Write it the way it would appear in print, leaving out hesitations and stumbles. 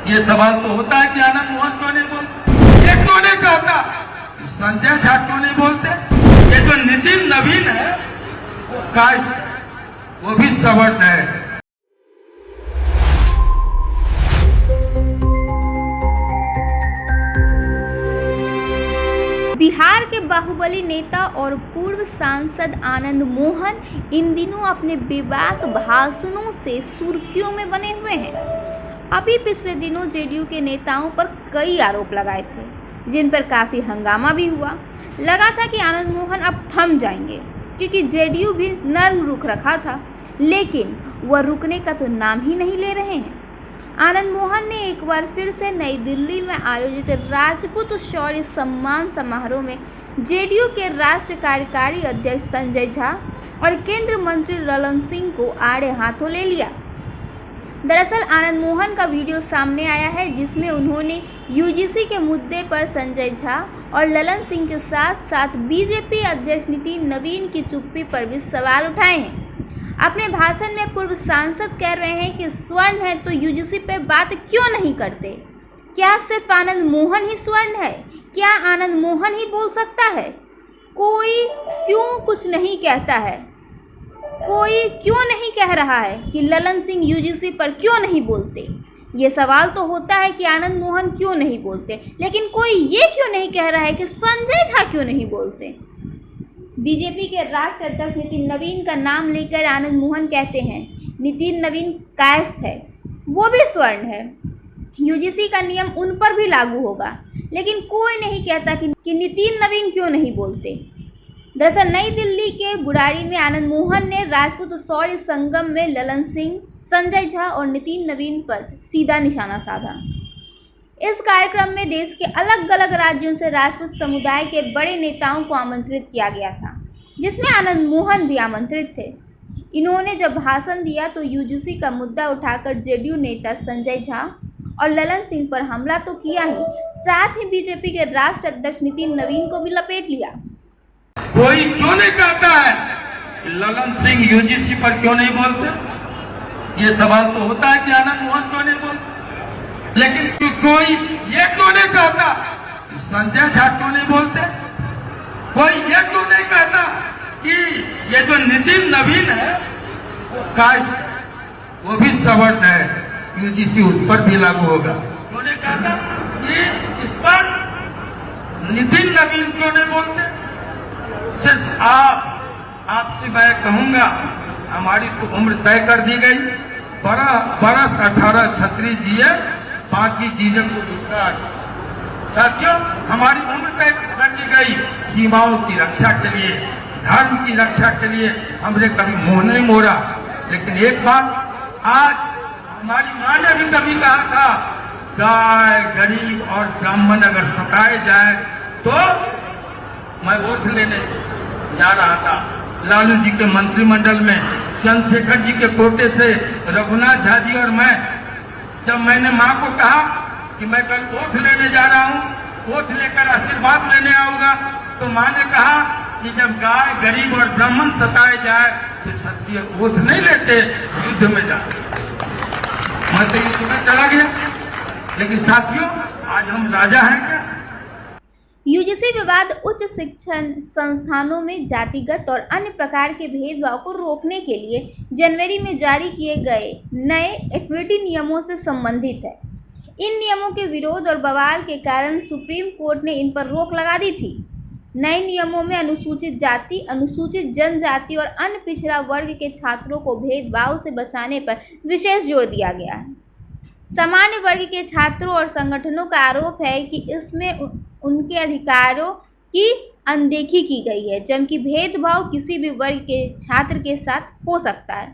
ये सवाल तो होता है कि आनंद मोहन क्यों नहीं बोलते, ये क्यों नहीं कहता, संजय झा क्यों नहीं बोलते। ये जो नितिन नवीन है वो कास्ट है, वो भी सवर्ण है। बिहार के बाहुबली नेता और पूर्व सांसद आनंद मोहन इन दिनों अपने बेबाक भाषणों से सुर्खियों में बने हुए हैं। अभी पिछले दिनों जेडीयू के नेताओं पर कई आरोप लगाए थे, जिन पर काफ़ी हंगामा भी हुआ। लगा था कि आनंद मोहन अब थम जाएंगे, क्योंकि जेडीयू भी नर्म रुख रखा था, लेकिन वह रुकने का तो नाम ही नहीं ले रहे हैं। आनंद मोहन ने एक बार फिर से नई दिल्ली में आयोजित राजपूत शौर्य सम्मान समारोह में जेडीयू के राष्ट्रीय कार्यकारी अध्यक्ष संजय झा और केंद्रीय मंत्री ललन सिंह को आड़े हाथों ले लिया। दरअसल आनंद मोहन का वीडियो सामने आया है, जिसमें उन्होंने यूजीसी के मुद्दे पर संजय झा और ललन सिंह के साथ साथ बीजेपी अध्यक्ष नितिन नवीन की चुप्पी पर भी सवाल उठाए हैं। अपने भाषण में पूर्व सांसद कह रहे हैं कि स्वर्ण है तो यूजीसी पे बात क्यों नहीं करते। क्या सिर्फ आनंद मोहन ही स्वर्ण है? क्या आनंद मोहन ही बोल सकता है? कोई क्यों कुछ नहीं कहता है? कोई क्यों नहीं कह रहा है कि ललन सिंह यूजीसी पर क्यों नहीं बोलते? ये सवाल तो होता है कि आनंद मोहन क्यों नहीं बोलते, लेकिन कोई ये क्यों नहीं कह रहा है कि संजय झा क्यों नहीं बोलते। बीजेपी के राष्ट्रीय अध्यक्ष नितिन नवीन का नाम लेकर आनंद मोहन कहते हैं नितिन नवीन कायस्थ है, वो भी स्वर्ण है, यूजीसी का नियम उन पर भी लागू होगा, लेकिन कोई नहीं कहता कि नितिन नवीन क्यों नहीं बोलते। दरअसल नई दिल्ली के बुराड़ी में आनंद मोहन ने राजपूत शौर्य संगम में ललन सिंह, संजय झा और नितिन नवीन पर सीधा निशाना साधा। इस कार्यक्रम में देश के अलग अलग राज्यों से राजपूत समुदाय के बड़े नेताओं को आमंत्रित किया गया था, जिसमें आनंद मोहन भी आमंत्रित थे। इन्होंने जब भाषण दिया तो यूजीसी का मुद्दा उठाकर जेडीयू नेता संजय झा और ललन सिंह पर हमला तो किया ही, साथ ही बीजेपी के राष्ट्रीय अध्यक्ष नितिन नवीन को भी लपेट लिया। कोई क्यों नहीं कहता है कि ललन सिंह यूजीसी पर क्यों नहीं बोलते। ये सवाल तो होता है कि आनंद मोहन क्यों नहीं बोलते, लेकिन कोई ये क्यों नहीं कहता कि संजय झा क्यों नहीं बोलते। कोई ये क्यों नहीं कहता कि ये जो नितिन नवीन है वो कास्ट है, वो भी सवर्ण है, यूजीसी उस पर भी लागू होगा। क्यों नहीं कहता कि इस पर नितिन नवीन क्यों नहीं बोलते। सिर्फ आपसे मैं कहूंगा, हमारी तो उम्र तय कर दी गई, बरस 18 छत्री जिए, बाकी चीजें को विकास। साथियों, हमारी उम्र तय कर दी गई सीमाओं की रक्षा के लिए, धर्म की रक्षा के लिए हमने कभी मुंह नहीं मोड़ा। लेकिन एक बात, आज हमारी माँ ने भी कभी कहा था, गाय गरीब और ब्राह्मण अगर सताए जाए तो मैं वोट लेने जा रहा था। लालू जी के मंत्रिमंडल में चंद्रशेखर जी के कोटे से रघुनाथ झा जी और मैं, जब मैंने माँ को कहा कि मैं कल वोट लेने जा रहा हूँ, वोट लेकर आशीर्वाद लेने आऊंगा, तो माँ ने कहा कि जब गाय गरीब और ब्राह्मण सताए जाए तो क्षत्रिय वोट नहीं लेते, युद्ध में जाते। मैं तो युद्ध में चला गया, लेकिन साथियों आज हम राजा हैं क्या। यूजीसी विवाद उच्च शिक्षण संस्थानों में जातिगत और अन्य प्रकार के भेदभाव को रोकने के लिए जनवरी में जारी किए गए नए इक्विटी नियमों से संबंधित है। इन नियमों के विरोध और बवाल के कारण सुप्रीम कोर्ट ने इन पर रोक लगा दी थी। नए नियमों में अनुसूचित जाति, अनुसूचित जनजाति और अन्य पिछड़ा वर्ग के छात्रों को भेदभाव से बचाने पर विशेष जोर दिया गया है। सामान्य वर्ग के छात्रों और संगठनों का आरोप है कि इसमें उनके अधिकारों की अनदेखी की गई है, जबकि भेदभाव किसी भी वर्ग के छात्र के साथ हो सकता है।